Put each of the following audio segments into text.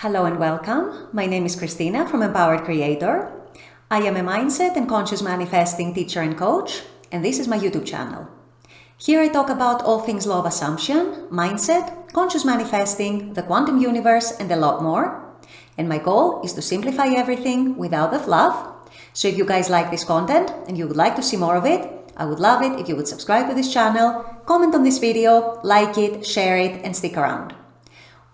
Hello and welcome. My name is Christina from Empowered Creator. I am a mindset and conscious manifesting teacher and coach, and this is my YouTube channel. Here I talk about all things law of assumption, mindset, conscious manifesting, the quantum universe, and a lot more. And my goal is to simplify everything without the fluff. So if you guys like this content and you would like to see more of it, I would love it if you would subscribe to this channel, comment on this video, like it, share it, and stick around.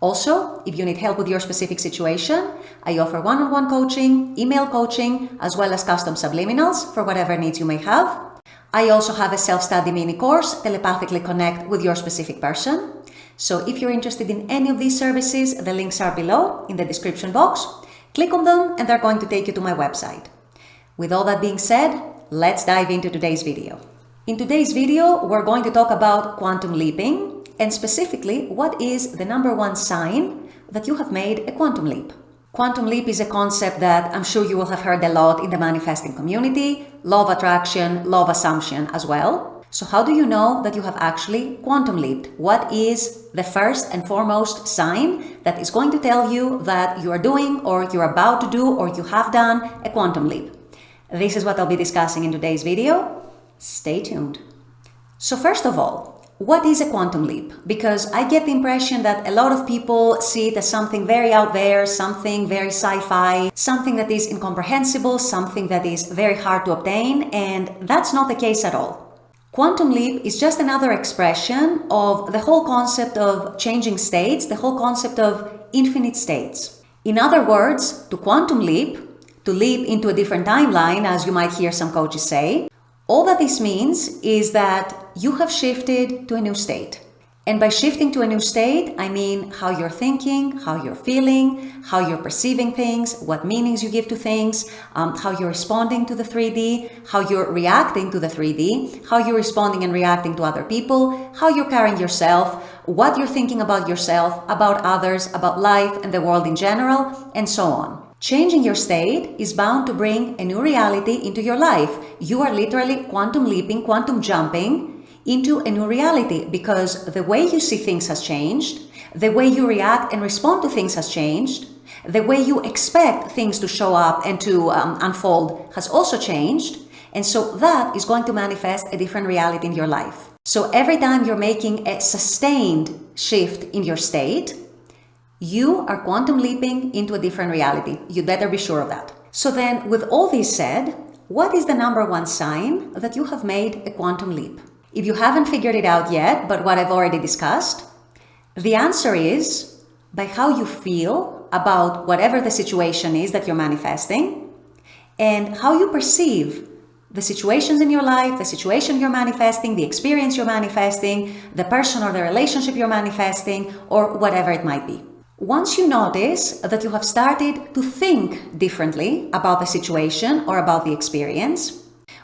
Also, if you need help with your specific situation, I offer one-on-one coaching, email coaching, as well as custom subliminals for whatever needs you may have. I also have a self-study mini course, Telepathically Connect with Your Specific Person. So if you're interested in any of these services, the links are below in the description box. Click on them and they're going to take you to my website. With all that being said, let's dive into today's video. In today's video, we're going to talk about quantum leaping, and specifically, what is the number one sign that you have made a quantum leap? Quantum leap is a concept that I'm sure you will have heard a lot in the manifesting community, law of attraction, law of assumption as well. So how do you know that you have actually quantum leaped? What is the first and foremost sign that is going to tell you that you are doing or you're about to do or you have done a quantum leap? This is what I'll be discussing in today's video. Stay tuned. So first of all, what is a quantum leap? Because I get the impression that a lot of people see it as something very out there, something very sci-fi, something that is incomprehensible, something that is very hard to obtain, and that's not the case at all. Quantum leap is just another expression of the whole concept of changing states, the whole concept of infinite states. In other words, to quantum leap, to leap into a different timeline, as you might hear some coaches say, all that this means is that you have shifted to a new state. And by shifting to a new state, I mean how you're thinking, how you're feeling, how you're perceiving things, what meanings you give to things, how you're responding to the 3D, how you're reacting to the 3D, how you're responding and reacting to other people, how you're carrying yourself, what you're thinking about yourself, about others, about life and the world in general, and so on. Changing your state is bound to bring a new reality into your life. You are literally quantum leaping, quantum jumping into a new reality because the way you see things has changed, the way you react and respond to things has changed, the way you expect things to show up and to unfold has also changed, and so that is going to manifest a different reality in your life. So every time you're making a sustained shift in your state, you are quantum leaping into a different reality. You'd better be sure of that. So then, with all this said, what is the number one sign that you have made a quantum leap? If you haven't figured it out yet, but what I've already discussed, the answer is by how you feel about whatever the situation is that you're manifesting and how you perceive the situations in your life, the situation you're manifesting, the experience you're manifesting, the person or the relationship you're manifesting, or whatever it might be. Once you notice that you have started to think differently about the situation or about the experience,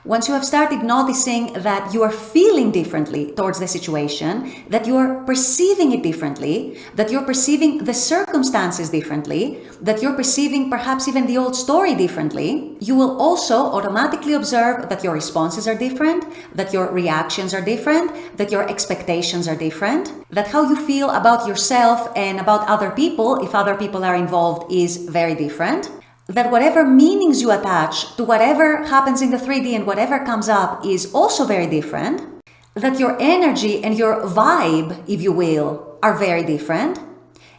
once you have started noticing that you are feeling differently towards the situation, that you are perceiving it differently, that you're perceiving the circumstances differently, that you're perceiving perhaps even the old story differently, you will also automatically observe that your responses are different, that your reactions are different, that your expectations are different, that how you feel about yourself and about other people, if other people are involved, is very different. That whatever meanings you attach to whatever happens in the 3D and whatever comes up is also very different, that your energy and your vibe, if you will, are very different.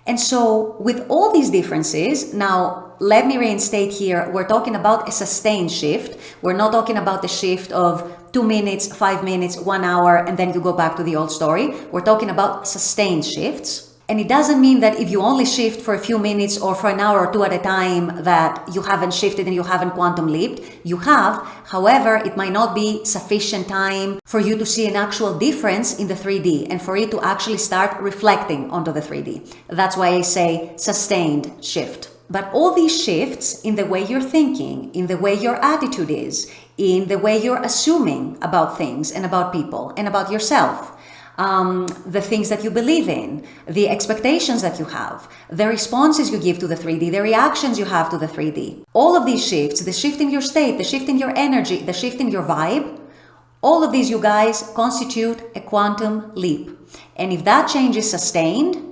And so with all these differences, now let me reinstate here, we're talking about a sustained shift. We're not talking about the shift of 2 minutes, 5 minutes, 1 hour, and then you go back to the old story. We're talking about sustained shifts. And it doesn't mean that if you only shift for a few minutes or for an hour or two at a time that you haven't shifted and you haven't quantum leaped. You have. However, it might not be sufficient time for you to see an actual difference in the 3D and for you to actually start reflecting onto the 3D. That's why I say sustained shift. But all these shifts in the way you're thinking, in the way your attitude is, in the way you're assuming about things and about people and about yourself, the things that you believe in, the expectations that you have, the responses you give to the 3D, the reactions you have to the 3D. All of these shifts, the shift in your state, the shift in your energy, the shift in your vibe, all of these, you guys, constitute a quantum leap. And if that change is sustained,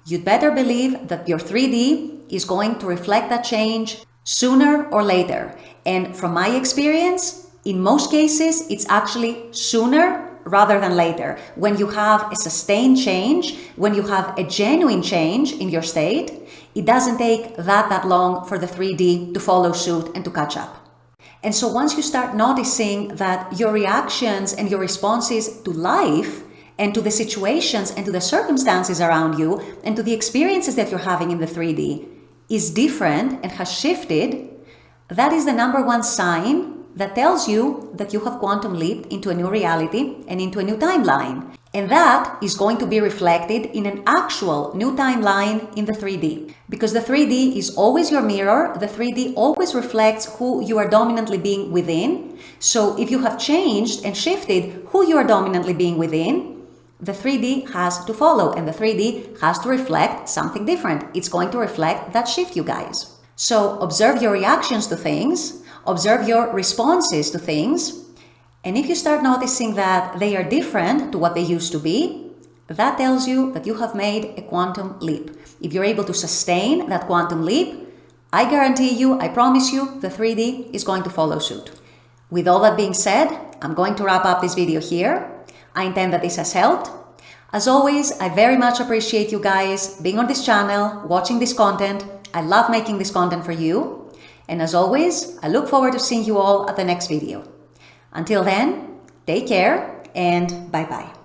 you'd better believe that your 3D is going to reflect that change sooner or later. And from my experience, in most cases, it's actually sooner rather than later. When you have a sustained change, when you have a genuine change in your state, it doesn't take that long for the 3D to follow suit and to catch up. And so once you start noticing that your reactions and your responses to life and to the situations and to the circumstances around you and to the experiences that you're having in the 3D is different and has shifted, that is the number one sign that tells you that you have quantum leaped into a new reality and into a new timeline. And that is going to be reflected in an actual new timeline in the 3D. Because the 3D is always your mirror, the 3D always reflects who you are dominantly being within. So if you have changed and shifted who you are dominantly being within, the 3D has to follow, and the 3D has to reflect something different. It's going to reflect that shift, you guys. So observe your reactions to things, observe your responses to things, and if you start noticing that they are different to what they used to be, that tells you that you have made a quantum leap. If you're able to sustain that quantum leap, I guarantee you, I promise you, the 3D is going to follow suit. With all that being said, I'm going to wrap up this video here. I intend that this has helped. As always, I very much appreciate you guys being on this channel, watching this content. I love making this content for you. And as always, I look forward to seeing you all at the next video. Until then, take care and bye-bye.